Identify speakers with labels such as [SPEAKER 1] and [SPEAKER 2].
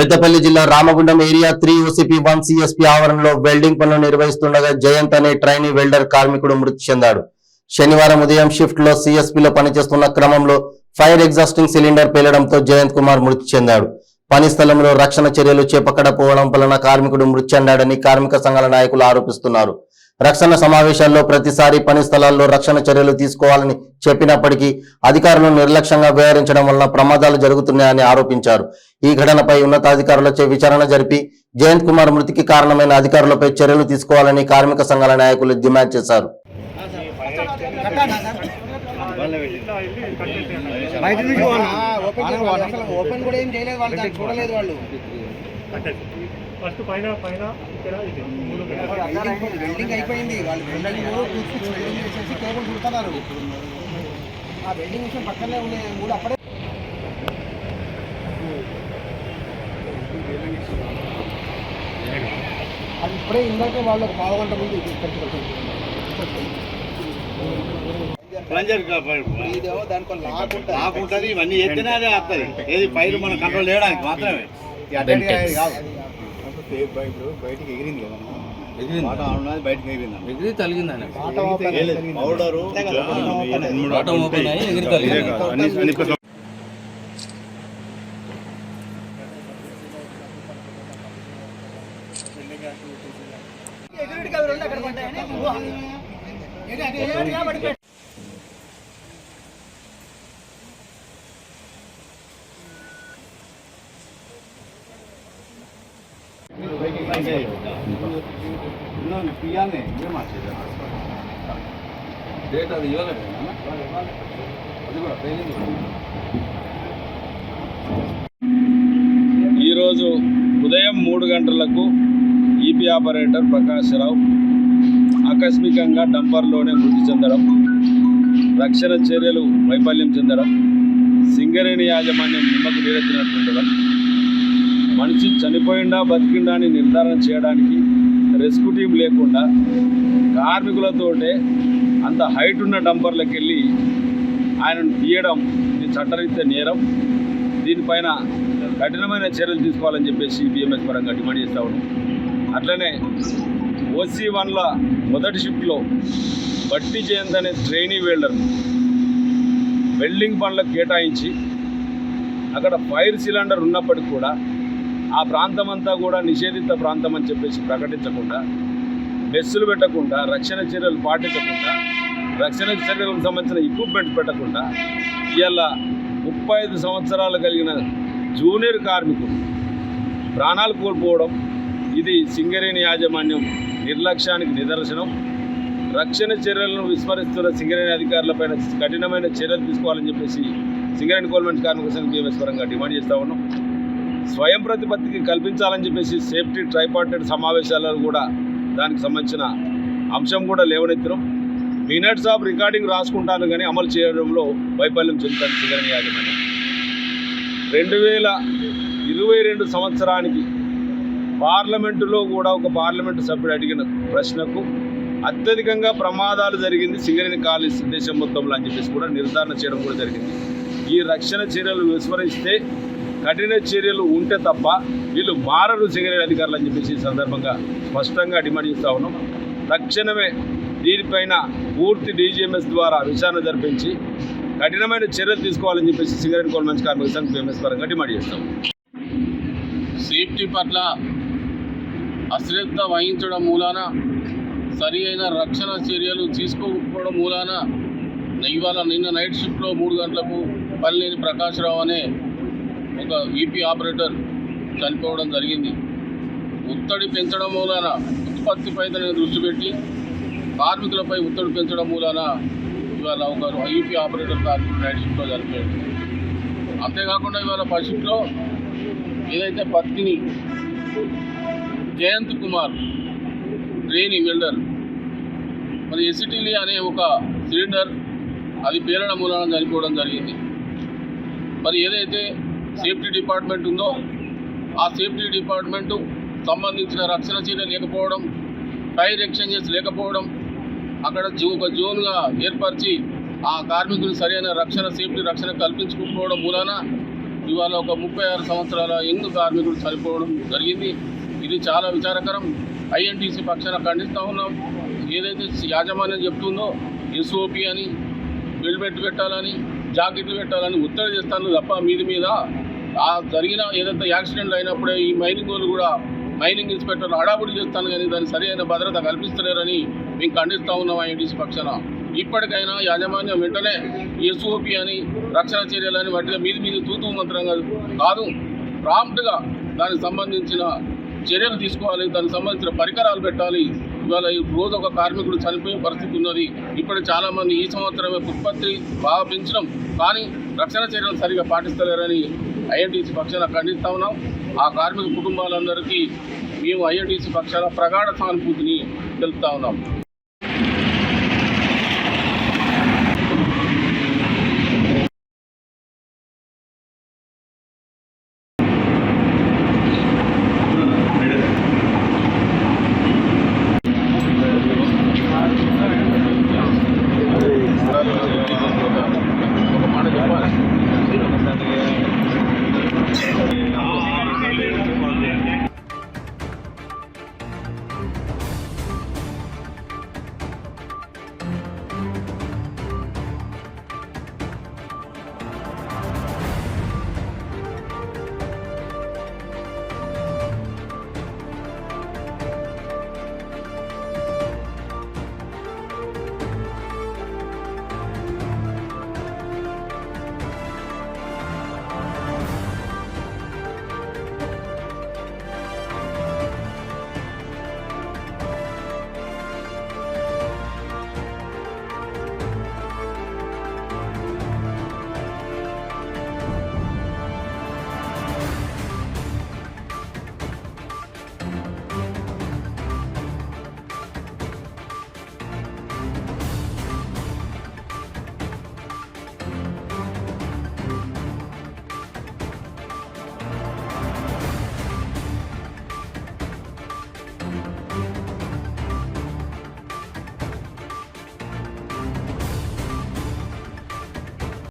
[SPEAKER 1] పెద్దపల్లి జిల్లా Ramagundam area 3 OCP 1 CSP ఆవరణలో welding పనులు నిర్వహిస్తుండగా జయంత్ అనే ట్రైనీ వెల్డర్ కార్మికుడు మృతి చెందాడు. శనివారం ఉదయం షిఫ్ట్ లో CSPలో పనిచేస్తున్న క్రమంలో ఫైర్ ఎగ్జాస్టింగ్ సిలిండర్ పేలడంతో జయంత్ కుమార్ మృతి చెందాడు. పని స్థలంలో రక్షణ చర్యలు చేపట్టకపోవడం వలన కార్మికుడు మృతి చెందాడని కార్మిక సంఘాల నాయకులు ఆరోపిస్తున్నారు. రక్షణ సమావేశాల్లో ప్రతిసారి పని స్థలాల్లో రక్షణ చర్యలు తీసుకోవాలని చెప్పినప్పటికీ అధికారులు నిర్లక్ష్యంగా వ్యవహరించడం వలన ప్రమాదాలు జరుగుతున్నాయని ఆరోపించారు. ఈ ఘటనపై ఉన్నతాధికారులచే విచారణ జరిపి జయంత్ కుమార్ మృతికి కారణమైన అధికారులపై చర్యలు తీసుకోవాలని కార్మిక సంఘాల నాయకులు డిమాండ్ చేశారు.
[SPEAKER 2] ఫస్ట్ పైన ఇక్కడ వెల్డింగ్ అయిపోయింది. వాళ్ళు వెల్డింగ్ చేసేసి కేబుల్ చుడుతున్నారు. ఆ వెల్డింగ్ విషయం పక్కనే ఉన్నాయి. మూడు అప్పుడే అది ఇప్పుడే ఇందాక వాళ్ళు ఒక పావు గంట ముందు
[SPEAKER 3] లాకుంటుంది. ఇవన్నీ ఎత్తినా అదే వస్తుంది. ఏది పైరు మనం కంట్రోల్ చేయడానికి మాత్రమే బయటికి ఎగిరింది కదా, బయటకి ఎగిరి తలిగిందని పౌడరు
[SPEAKER 4] ఈరోజు ఉదయం 3 గంటలకు ఈపీ ఆపరేటర్ ప్రకాశ్రావు ఆకస్మికంగా డంపర్లోనే మృతి చెందడం, రక్షణ చర్యలు వైఫల్యం చెందడం, సింగరేణి యాజమాన్యం నిమ్మకు నీరెత్తినట్టుండడం, మనిషి చనిపోయిందా బతికిందా అని నిర్ధారణ చేయడానికి రెస్క్యూ టీం లేకుండా కార్మికులతోటే అంత హైట్ ఉన్న డంపర్లకు వెళ్ళి ఆయనను తీయడం ఇది చట్టరీత్యా నేరం. దీనిపైన కఠినమైన చర్యలు తీసుకోవాలని చెప్పేసి BMS పరంగా డిమాండ్ చేస్తూ ఉన్నాం. అట్లనే OC1ల మొదటి షిఫ్ట్లో బట్టి జయంత్ అనే ట్రైనీ వెల్డర్ వెల్డింగ్ పనులకు కేటాయించి అక్కడ ఫైర్ సిలిండర్ ఉన్నప్పటికీ కూడా ఆ ప్రాంతం అంతా కూడా నిషేధిత ప్రాంతం అని చెప్పేసి ప్రకటించకుండా, బెస్సులు పెట్టకుండా, రక్షణ చర్యలు పాటించకుండా, రక్షణ చర్యలకు సంబంధించిన ఎక్విప్మెంట్ పెట్టకుండా ఇవాళ 35 సంవత్సరాలు కలిగిన జూనియర్ కార్మికులు ప్రాణాలు కోల్పోవడం ఇది సింగరేణి యాజమాన్యం నిర్లక్ష్యానికి నిదర్శనం. రక్షణ చర్యలను విస్మరిస్తున్న సింగరేణి అధికారులపైన కఠినమైన చర్యలు తీసుకోవాలని చెప్పేసి సింగరేణి గవర్నమెంట్ కార్మిక సంఘం BMS పరంగా డిమాండ్ చేస్తూ ఉన్నాం. స్వయం ప్రతిపత్తికి కల్పించాలని చెప్పేసి సేఫ్టీ ట్రైపార్టైట్ సమావేశాలలో కూడా దానికి సంబంధించిన అంశం కూడా లేవనెత్తడం. మినిట్స్ ఆఫ్ రికార్డింగ్ రాసుకుంటాను కానీ అమలు చేయడంలో వైఫల్యం చెందుతాను సింగరేణి యాజమాన్యం. 2022 సంవత్సరానికి పార్లమెంటులో కూడా ఒక పార్లమెంటు సభ్యుడు అడిగిన ప్రశ్నకు అత్యధికంగా ప్రమాదాలు జరిగింది సింగరేణి కాలేజ్ దేశం మొత్తంలో అని చెప్పేసి కూడా నిర్ధారణ చేయడం కూడా జరిగింది. ఈ రక్షణ చర్యలు విస్మరిస్తే కఠిన చర్యలు ఉంటే తప్ప వీళ్ళు మారరు సింగరేణి అధికారులు అని చెప్పేసి ఈ సందర్భంగా స్పష్టంగా డిమాండ్ చేస్తూ ఉన్నాం. తక్షణమే దీనిపైన పూర్తి DGMS ద్వారా విచారణ జరిపించి కఠినమైన చర్యలు తీసుకోవాలని చెప్పేసి సింగరేణి గవర్నమెంట్ కార్మిక సంఘం BMS పరంగా డిమాండ్ చేస్తాం.
[SPEAKER 5] సేఫ్టీ పట్ల అశ్రద్ధ వహించడం మూలాన, సరి అయిన రక్షణ చర్యలు తీసుకోకపోవడం మూలాన ఇవాళ నిన్న నైట్ షిఫ్ట్లో 3 గంటలకు పల్లెని ప్రకాశ్రావు అనే ఒక EP ఆపరేటర్ చనిపోవడం జరిగింది. ఒత్తిడి పెంచడం మూలాన ఉత్పత్తిపై దృష్టి పెట్టి కార్మికులపై ఒత్తిడి పెంచడం మూలాన ఇవాళ ఒక EP ఆపరేటర్ కార్మికుడు నైట్ షిఫ్ట్లో చనిపోయాడు. అంతేకాకుండా ఇవాళ ఫస్ట్ షిఫ్ట్లో ఏదైతే పత్తిని జయంత్ కుమార్ ట్రైనీ వెల్డర్ మరి ఎసిటిలీ అనే ఒక సిలిండర్ అది పేలడం మూలాన చనిపోవడం జరిగింది. మరి ఏదైతే సేఫ్టీ డిపార్ట్మెంట్ ఉందో ఆ సేఫ్టీ డిపార్ట్మెంటు సంబంధించిన రక్షణ చర్య లేకపోవడం, ఫైర్ ఎక్స్చేంజెస్ లేకపోవడం, అక్కడ ఒక జోన్గా ఏర్పరిచి ఆ కార్మికులు సరైన రక్షణ సేఫ్టీ రక్షణ కల్పించుకోకపోవడం మూలాన ఇవాళ ఒక 36 సంవత్సరాల యంగ్ కార్మికుడు చనిపోవడం జరిగింది. ఇది చాలా విచారకరం. ఐఎన్టీసీ పక్షాన ఖండిస్తూ ఉన్నాం. ఏదైతే యాజమాన్యం చెప్తుందో ఎస్ఓపి అని బెల్ట్ పెట్టాలని జాకెట్లు పెట్టాలని ఒత్తిడి చేస్తాను తప్ప మీద ఆ జరిగిన ఏదైతే యాక్సిడెంట్ అయినప్పుడే ఈ మైనింగ్ వాళ్ళు కూడా మైనింగ్ ఇన్స్పెక్టర్ హడావుడి చేస్తాను కానీ దాని సరైన భద్రత కల్పిస్తలేరని మేము ఖండిస్తూ ఉన్నాం ఐఎన్టీసీ పక్షాన. ఇప్పటికైనా యాజమాన్యం వెంటనే ఎస్ఓపి అని రక్షణ చర్యలని వాటిగా మీద తూతూ మంత్రంగా కాదు, ప్రాంప్ట్గా దానికి సంబంధించిన చర్యలు తీసుకోవాలి, దానికి సంబంధించిన పరికరాలు పెట్టాలి. ఇవాళ రోజు ఒక కార్మికుడు చనిపోయే పరిస్థితి ఉన్నది. ఇప్పుడు చాలామంది ఈ సంవత్సరమే ఉత్పత్తి బాగా పెంచడం కానీ రక్షణ చర్యలు సరిగా పాటిస్తలేరని ఐఎన్టీసీ పక్షాన ఖండిస్తూ ఉన్నాం. ఆ కార్మిక కుటుంబాలందరికీ మేము ఐఎన్టీసీ పక్షాన ప్రగాఢ సానుభూతిని తెలుపుతా ఉన్నాం.